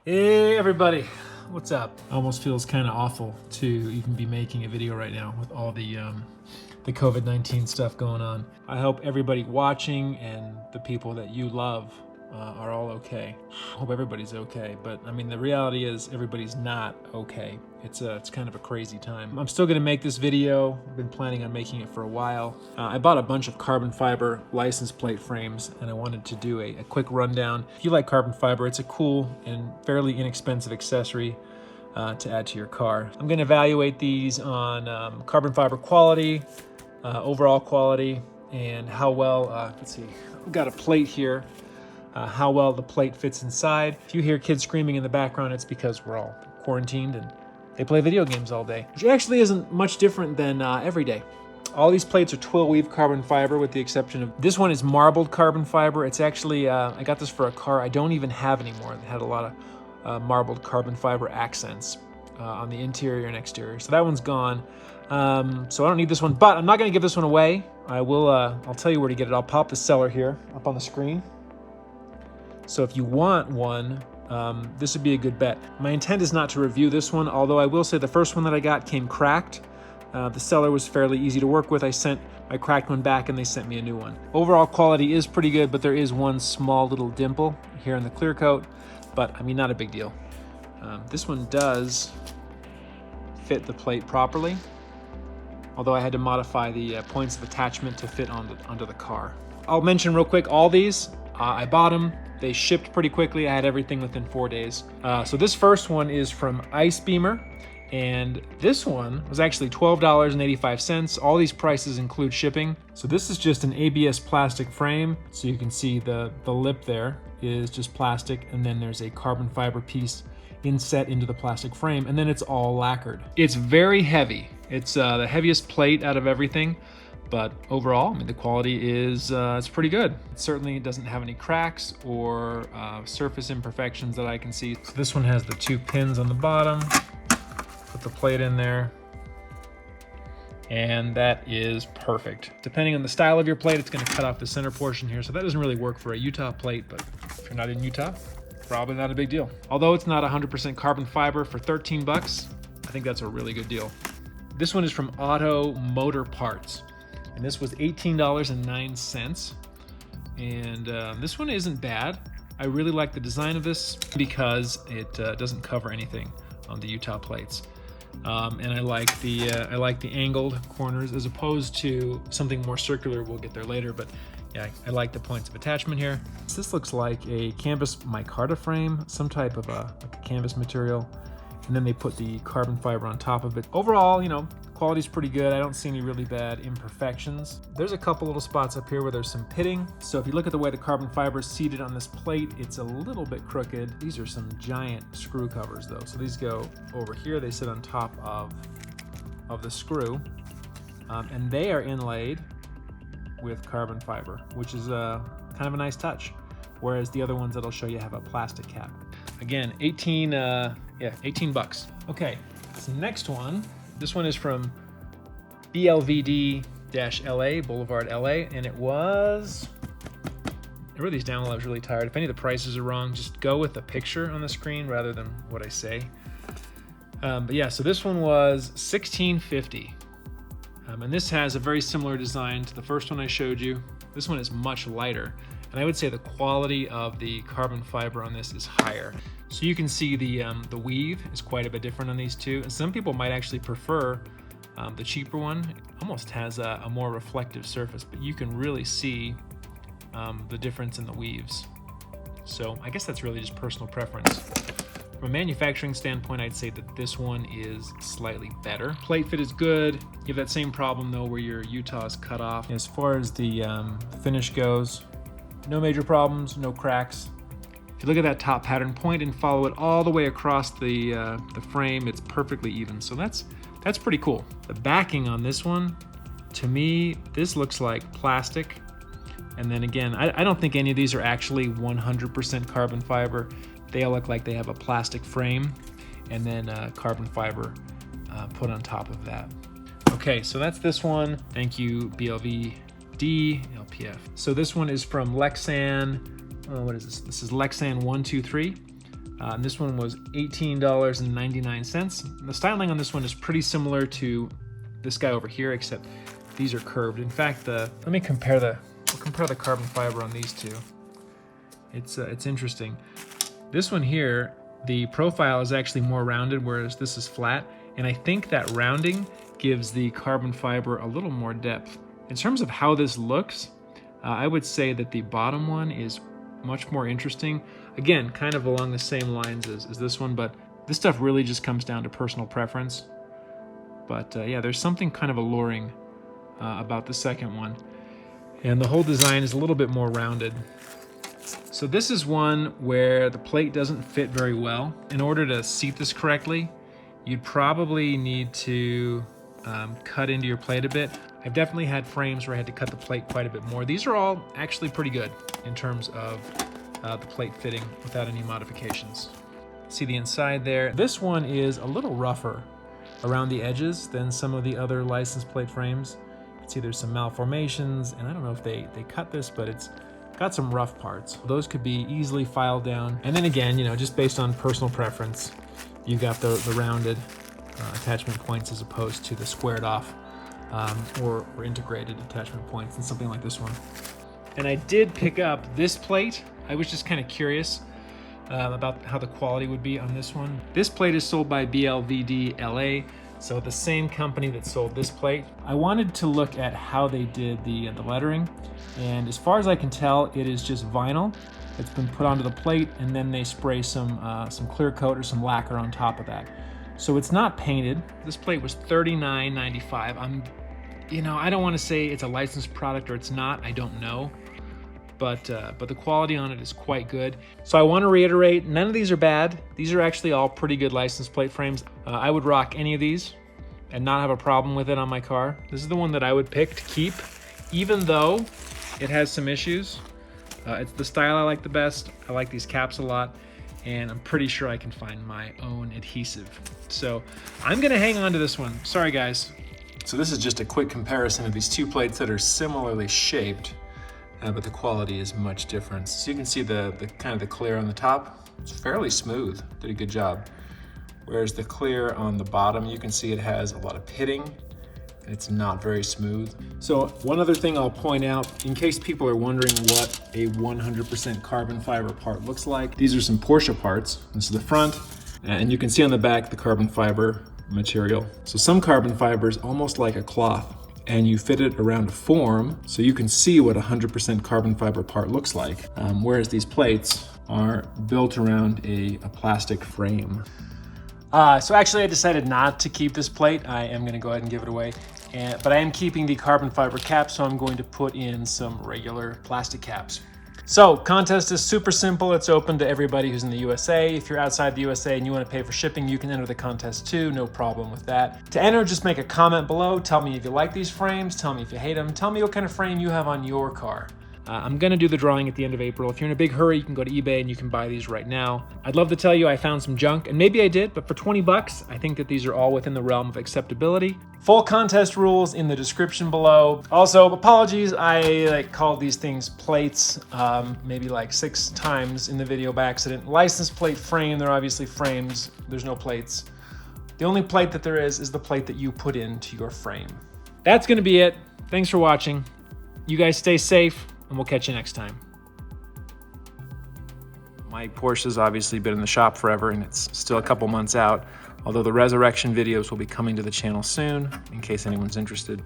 Hey everybody, what's up? Almost feels kind of awful to even be making a video right now with all the COVID-19 stuff going on. I hope everybody watching and the people that you love are all okay. I hope everybody's okay, but I mean the reality is everybody's not okay. It's kind of a crazy time. I'm still gonna make this video. I've been planning on making it for a while. I bought a bunch of carbon fiber license plate frames and I wanted to do a quick rundown. If you like carbon fiber, it's a cool and fairly inexpensive accessory to add to your car. I'm gonna evaluate these on carbon fiber quality, overall quality, and how well, let's see, I've got a plate here. How well the plate fits inside. If you hear kids screaming in the background, it's because we're all quarantined and they play video games all day, which actually isn't much different than every day. All these plates are twill weave carbon fiber with the exception of this one is marbled carbon fiber. It's actually, I got this for a car I don't even have anymore. It had a lot of marbled carbon fiber accents on the interior and exterior. So that one's gone. So I don't need this one, but I'm not gonna give this one away. I'll tell you where to get it. I'll pop the seller here up on the screen. So if you want one, this would be a good bet. My intent is not to review this one, although I will say the first one that I got came cracked. The seller was fairly easy to work with. I sent my cracked one back and they sent me a new one. Overall quality is pretty good, but there is one small little dimple here in the clear coat, but I mean, not a big deal. This one does fit the plate properly, although I had to modify the points of attachment to fit onto the car. I'll mention real quick, all these, I bought them. They shipped pretty quickly. I had everything within 4 days. So this first one is from Ice Beamer, and this one was actually $12.85. All these prices include shipping. So this is just an ABS plastic frame. So you can see the lip there is just plastic, and then there's a carbon fiber piece inset into the plastic frame, and then it's all lacquered. It's very heavy. It's the heaviest plate out of everything. But overall, I mean, the quality is it's pretty good. It certainly doesn't have any cracks or surface imperfections that I can see. So this one has the 2 pins on the bottom. Put the plate in there. And that is perfect. Depending on the style of your plate, it's gonna cut off the center portion here. So that doesn't really work for a Utah plate, but if you're not in Utah, probably not a big deal. Although it's not 100% carbon fiber, for 13 bucks, I think that's a really good deal. This one is from Auto Motor Parts. And this was $18.09. And this one isn't bad. I really like the design of this because it doesn't cover anything on the Utah plates. And I like the angled corners as opposed to something more circular. We'll get there later, but yeah, I like the points of attachment here. This looks like a canvas micarta frame, some type of like a canvas material. And then they put the carbon fiber on top of it. Overall, you know, quality's pretty good. I don't see any really bad imperfections. There's a couple little spots up here where there's some pitting. So if you look at the way the carbon fiber is seated on this plate, it's a little bit crooked. These are some giant screw covers though. So these go over here. They sit on top of the screw. And they are inlaid with carbon fiber, which is kind of a nice touch. Whereas the other ones that I'll show you have a plastic cap. Again, 18 bucks. Okay, so next one. This one is from BLVD-LA, Boulevard, LA, and it was, I wrote these down while I was really tired. If any of the prices are wrong, just go with the picture on the screen rather than what I say. But yeah, so this one was $16.50. And this has a very similar design to the first one I showed you. This one is much lighter. And I would say the quality of the carbon fiber on this is higher. So you can see the weave is quite a bit different on these two. And some people might actually prefer the cheaper one. It almost has a more reflective surface, but you can really see the difference in the weaves. So I guess that's really just personal preference. From a manufacturing standpoint, I'd say that this one is slightly better. Plate fit is good. You have that same problem though where your Utah is cut off. As far as the finish goes, no major problems, no cracks. If you look at that top pattern point and follow it all the way across the frame, it's perfectly even. So that's pretty cool. The backing on this one, to me, this looks like plastic. And then again, I don't think any of these are actually 100% carbon fiber. They all look like they have a plastic frame and then carbon fiber put on top of that. Okay, so that's this one. Thank you, BLV. LPF. So this one is from Lexan. What is this? This is Lexan 123. And this one was $18.99. The styling on this one is pretty similar to this guy over here, except these are curved. In fact, let me compare we'll compare the carbon fiber on these two. It's interesting. This one here, the profile is actually more rounded, whereas this is flat. And I think that rounding gives the carbon fiber a little more depth. In terms of how this looks, I would say that the bottom one is much more interesting. Again, kind of along the same lines as this one, but this stuff really just comes down to personal preference. But yeah, there's something kind of alluring about the second one. And the whole design is a little bit more rounded. So this is one where the plate doesn't fit very well. In order to seat this correctly, you'd probably need to cut into your plate a bit. I've definitely had frames where I had to cut the plate quite a bit more. These are all actually pretty good in terms of the plate fitting without any modifications. See the inside there. This one is a little rougher around the edges than some of the other license plate frames. You can see there's some malformations, and I don't know if they cut this, but it's got some rough parts. Those could be easily filed down. And then again, you know, just based on personal preference, you've got the rounded attachment points as opposed to the squared off or integrated attachment points in something like this one. And I did pick up this plate. I was just kind of curious about how the quality would be on this one. This plate is sold by BLVD LA, so the same company that sold this plate. I wanted to look at how they did the lettering, and as far as I can tell, it is just vinyl that's been put onto the plate, and then they spray some clear coat or some lacquer on top of that. So it's not painted. This plate was $39.95. I don't want to say it's a licensed product or it's not. I don't know. But the quality on it is quite good. So I want to reiterate, none of these are bad. These are actually all pretty good license plate frames. I would rock any of these and not have a problem with it on my car. This is the one that I would pick to keep, even though it has some issues. It's the style I like the best. I like these caps a lot, and I'm pretty sure I can find my own adhesive. So I'm gonna hang on to this one. Sorry guys. So this is just a quick comparison of these two plates that are similarly shaped, but the quality is much different. So you can see the kind of the clear on the top, it's fairly smooth, did a good job. Whereas the clear on the bottom, you can see it has a lot of pitting, and it's not very smooth. So one other thing I'll point out, in case people are wondering what a 100% carbon fiber part looks like, these are some Porsche parts. This is the front, and you can see on the back the carbon fiber material. So some carbon fiber is almost like a cloth, and you fit it around a form so you can see what a 100% carbon fiber part looks like, whereas these plates are built around a plastic frame. So actually I decided not to keep this plate. I am gonna go ahead and give it away. But I am keeping the carbon fiber cap, so I'm going to put in some regular plastic caps. So contest is super simple. It's open to everybody who's in the USA. If you're outside the USA and you want to pay for shipping, you can enter the contest too, no problem with that. To enter, just make a comment below. Tell me if you like these frames, tell me if you hate them, tell me what kind of frame you have on your car. I'm gonna do the drawing at the end of April. If you're in a big hurry, you can go to eBay and you can buy these right now. I'd love to tell you I found some junk, and maybe I did, but for 20 bucks, I think that these are all within the realm of acceptability. Full contest rules in the description below. Also, apologies, I called these things plates maybe like 6 times in the video by accident. License plate frame, they're obviously frames. There's no plates. The only plate that there is the plate that you put into your frame. That's gonna be it. Thanks for watching. You guys stay safe, and we'll catch you next time. My Porsche's obviously been in the shop forever, and it's still a couple months out, although the resurrection videos will be coming to the channel soon, in case anyone's interested.